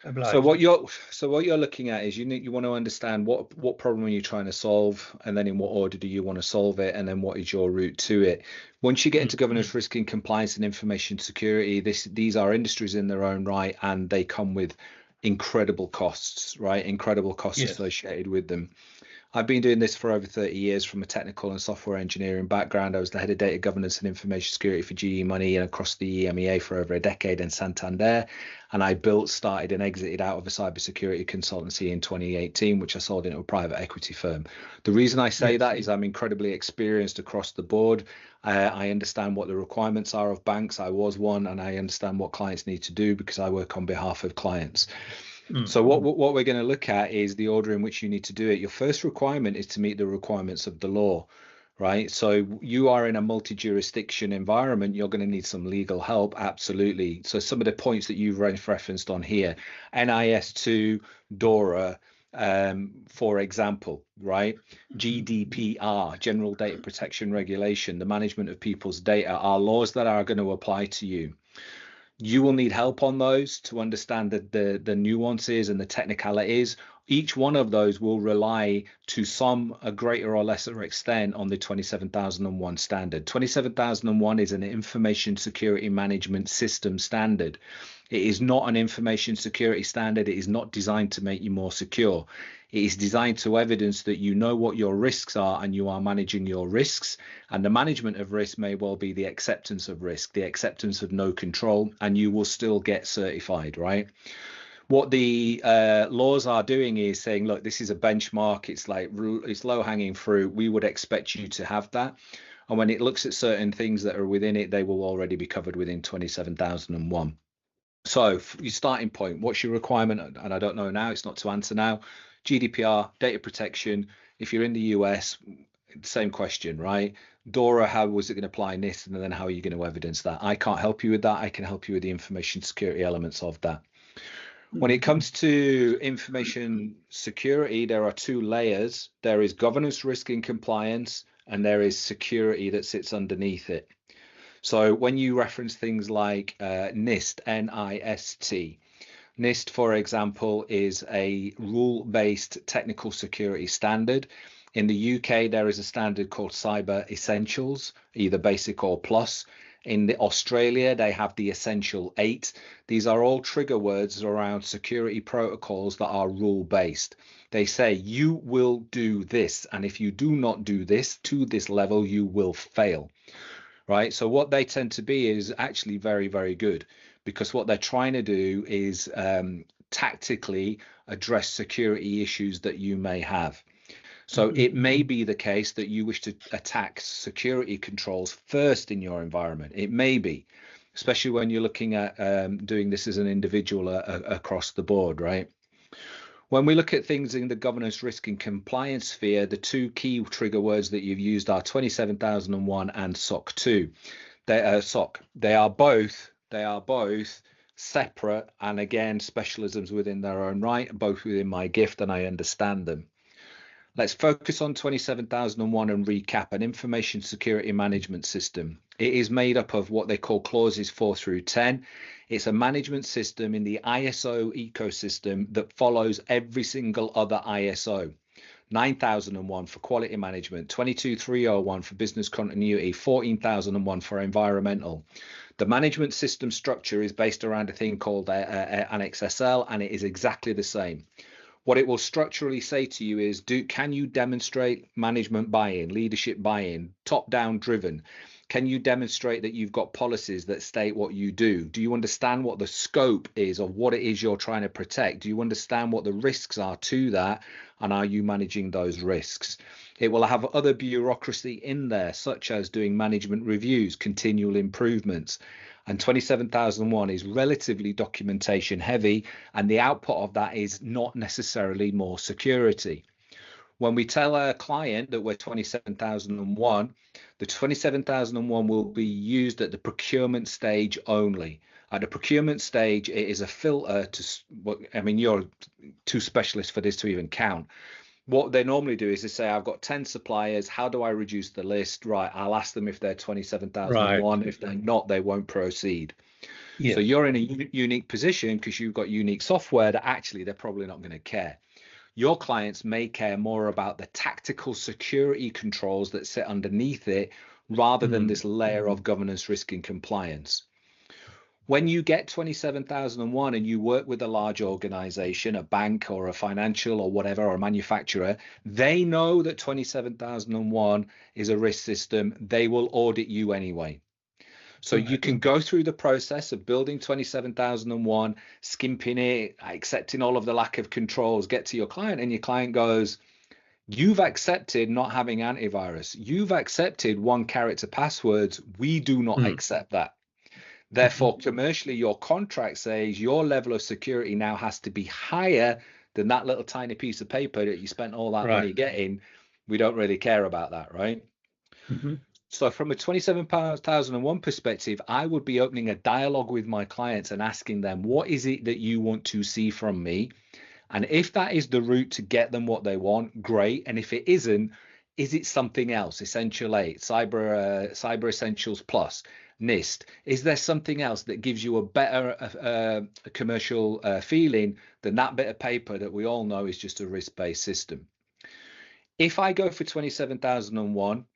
So Obliged. what you're looking at is you want to understand what problem are you trying to solve, and then in what order do you want to solve it, and then what is your route to it. Once you get into governance, risk and compliance and information security, these are industries in their own right, and they come with incredible costs, right? Incredible costs Yes. associated with them. I've been doing this for over 30 years from a technical and software engineering background. I was the head of data governance and information security for GE Money and across the EMEA for over a decade in Santander. And I built, started, and exited out of a cybersecurity consultancy in 2018, which I sold into a private equity firm. The reason I say Yes. that is I'm incredibly experienced across the board. I understand what the requirements are of banks. I was one, and I understand what clients need to do because I work on behalf of clients. So what we're going to look at is the order in which you need to do it. Your first requirement is to meet the requirements of the law, right? So you are in a multi-jurisdiction environment. You're going to need some legal help, absolutely. So some of the points that you've referenced on here, NIS2, DORA, for example, right? GDPR, General Data Protection Regulation, the management of people's data, are laws that are going to apply to you. You will need help on those to understand the nuances and the technicalities. Each one of those will rely to some a greater or lesser extent on the 27001 standard. 27001 is an information security management system standard. It is not an information security standard. It is not designed to make you more secure. It is designed to evidence that you know what your risks are and you are managing your risks. And the management of risk may well be the acceptance of risk, the acceptance of no control, and you will still get certified, right? What the laws are doing is saying, look, this is a benchmark. It's low hanging fruit. We would expect you to have that. And when it looks at certain things that are within it, they will already be covered within 27001. So your starting point, what's your requirement? And I don't know now, it's not to answer now. GDPR, data protection. If you're in the US, same question, right? DORA, how was it going to apply in this? And then how are you going to evidence that? I can't help you with that. I can help you with the information security elements of that. When it comes to information security, there are two layers. There is governance, risk, and compliance, and there is security that sits underneath it. So when you reference things like NIST, NIST, NIST, for example, is a rule-based technical security standard. In the UK, there is a standard called Cyber Essentials, either basic or plus. In Australia, they have the Essential 8. These are all trigger words around security protocols that are rule-based. They say you will do this, and if you do not do this to this level, you will fail, right? So what they tend to be is actually very, very good because what they're trying to do is tactically address security issues that you may have. So it may be the case that you wish to attack security controls first in your environment. It may be, especially when you're looking at doing this as an individual across the board, right? When we look at things in the governance, risk, and compliance sphere, the two key trigger words that you've used are 27001 and SOC 2. They are both separate and again specialisms within their own right, both within my gift, and I understand them. Let's focus on 27001 and recap an information security management system. It is made up of what they call clauses 4 through 10. It's a management system in the ISO ecosystem that follows every single other ISO. 9001 for quality management, 22301 for business continuity, 14001 for environmental. The management system structure is based around a thing called Annex SL, and it is exactly the same. What it will structurally say to you is, can you demonstrate management buy-in, leadership buy-in, top-down driven? Can you demonstrate that you've got policies that state what you do? Do you understand what the scope is of what it is you're trying to protect? Do you understand what the risks are to that? And are you managing those risks? It will have other bureaucracy in there, such as doing management reviews, continual improvements. And 27001 is relatively documentation heavy, and the output of that is not necessarily more security. When we tell a client that we're 27001, the 27001 will be used at the procurement stage only. At the procurement stage, it is a filter I mean, you're too specialist for this to even count. What they normally do is they say, I've got 10 suppliers. How do I reduce the list? Right. I'll ask them if they're Right. 27001. If they're not, they won't proceed. Yeah. So you're in a unique position because you've got unique software that actually they're probably not going to care. Your clients may care more about the tactical security controls that sit underneath it rather than this layer of governance, risk, and compliance. When you get 27001 and you work with a large organization, a bank or a financial or whatever, or a manufacturer, they know that 27001 is a risk system. They will audit you anyway. So you can go through the process of building 27001, skimping it, accepting all of the lack of controls, get to your client, and your client goes, you've accepted not having antivirus. You've accepted one character passwords. We do not accept that. Therefore, commercially, your contract says your level of security now has to be higher than that little tiny piece of paper that you spent all that money getting. We don't really care about that, right? So from a 27001 perspective, I would be opening a dialogue with my clients and asking them, what is it that you want to see from me? And if that is the route to get them what they want, great. And if it isn't, is it something else? Essential 8, Cyber Essentials Plus, NIST. Is there something else that gives you a better commercial feeling than that bit of paper that we all know is just a risk-based system? If I go for 27001,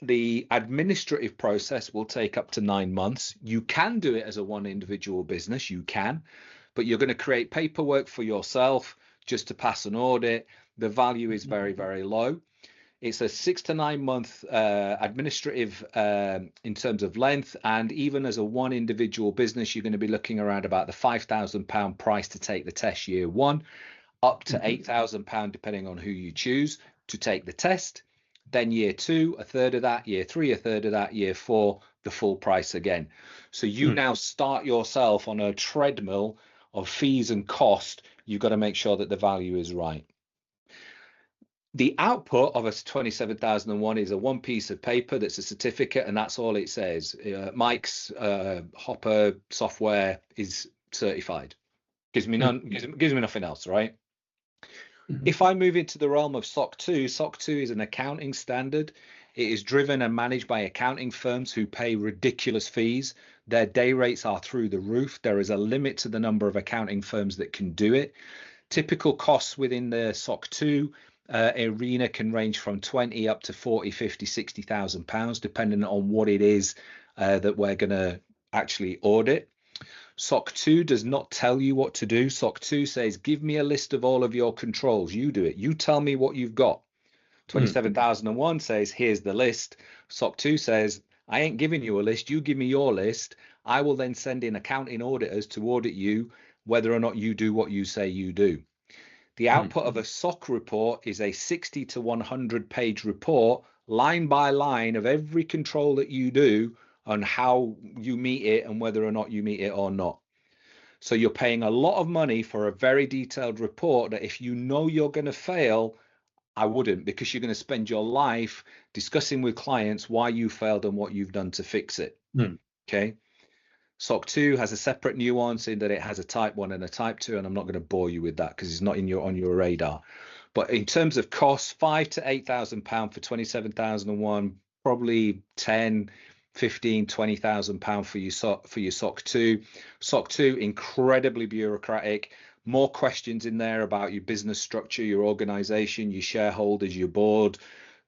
the administrative process will take up to 9 months. You can do it as a one individual business, you can, but you're going to create paperwork for yourself just to pass an audit. The value is very, very low. It's a 6 to 9 month administrative in terms of length, and even as a one individual business, you're going to be looking around about the £5,000 price to take the test year one, up to £8,000 depending on who you choose to take the test. Then year 2, a third of that, year 3, a third of that, year 4, the full price again. So you now start yourself on a treadmill of fees and cost. You've got to make sure that the value is right. The output of a 27001 is a one piece of paper that's a certificate, and that's all it says. Mike's Hopper software is certified. Gives me nothing else, right? If I move into the realm of SOC 2, SOC 2 is an accounting standard. It is driven and managed by accounting firms who pay ridiculous fees. Their day rates are through the roof. There is a limit to the number of accounting firms that can do it. Typical costs within the SOC 2 arena can range from 20 up to 40, 50, 60,000 pounds, depending on what it is that we're going to actually audit. SOC 2 does not tell you what to do. SOC 2 says, give me a list of all of your controls. You do it. You tell me what you've got. 27001 says, here's the list. SOC 2 says, I ain't giving you a list. You give me your list. I will then send in accounting auditors to audit you whether or not you do what you say you do. The output of a SOC report is a 60 to 100 page report, line by line, of every control that you do on how you meet it and whether or not you meet it or not. So you're paying a lot of money for a very detailed report that if you know you're going to fail, I wouldn't, because you're going to spend your life discussing with clients why you failed and what you've done to fix it. Okay. SOC 2 has a separate nuance in that it has a type 1 and a type 2, and I'm not going to bore you with that because it's not on your radar. But in terms of costs, £5,000 to £8,000 for 27001, probably 10, 15, 20,000 pounds for your SOC 2. SOC 2 incredibly bureaucratic. More questions in there about your business structure, your organization, your shareholders, your board.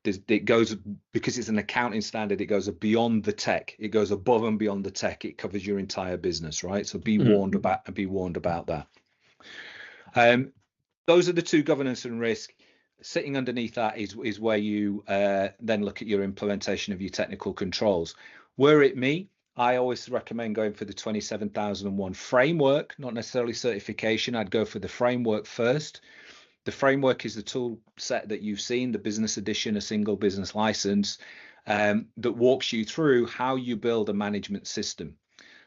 It goes, because it's an accounting standard, it goes beyond the tech. It goes above and beyond the tech. It covers your entire business, right? So be warned about that. Those are the two, governance and risk. Sitting underneath that is where you then look at your implementation of your technical controls. Were it me, I always recommend going for the 27001 framework, not necessarily certification. I'd go for the framework first. The framework is the tool set that you've seen, the business edition, a single business license, that walks you through how you build a management system,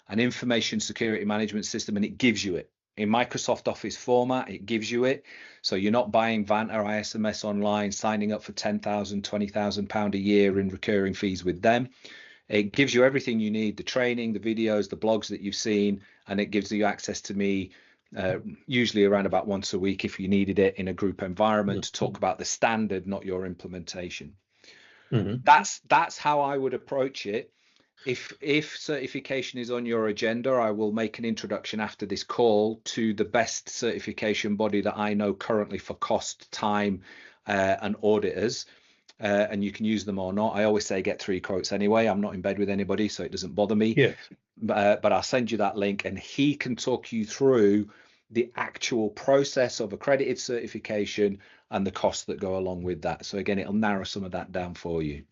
an information security management system, and it gives you it. In Microsoft Office format, it gives you it. So you're not buying Vanta or ISMS online, signing up for £10,000, £20,000 a year in recurring fees with them. It gives you everything you need, the training, the videos, the blogs that you've seen, and it gives you access to me usually around about once a week if you needed it in a group environment to talk about the standard, not your implementation. That's how I would approach it. If certification is on your agenda, I will make an introduction after this call to the best certification body that I know currently for cost, time, and auditors. And you can use them or not. I always say get 3 quotes anyway. I'm not in bed with anybody, so it doesn't bother me. Yes. But I'll send you that link, and he can talk you through the actual process of accredited certification and the costs that go along with that. So again, it'll narrow some of that down for you.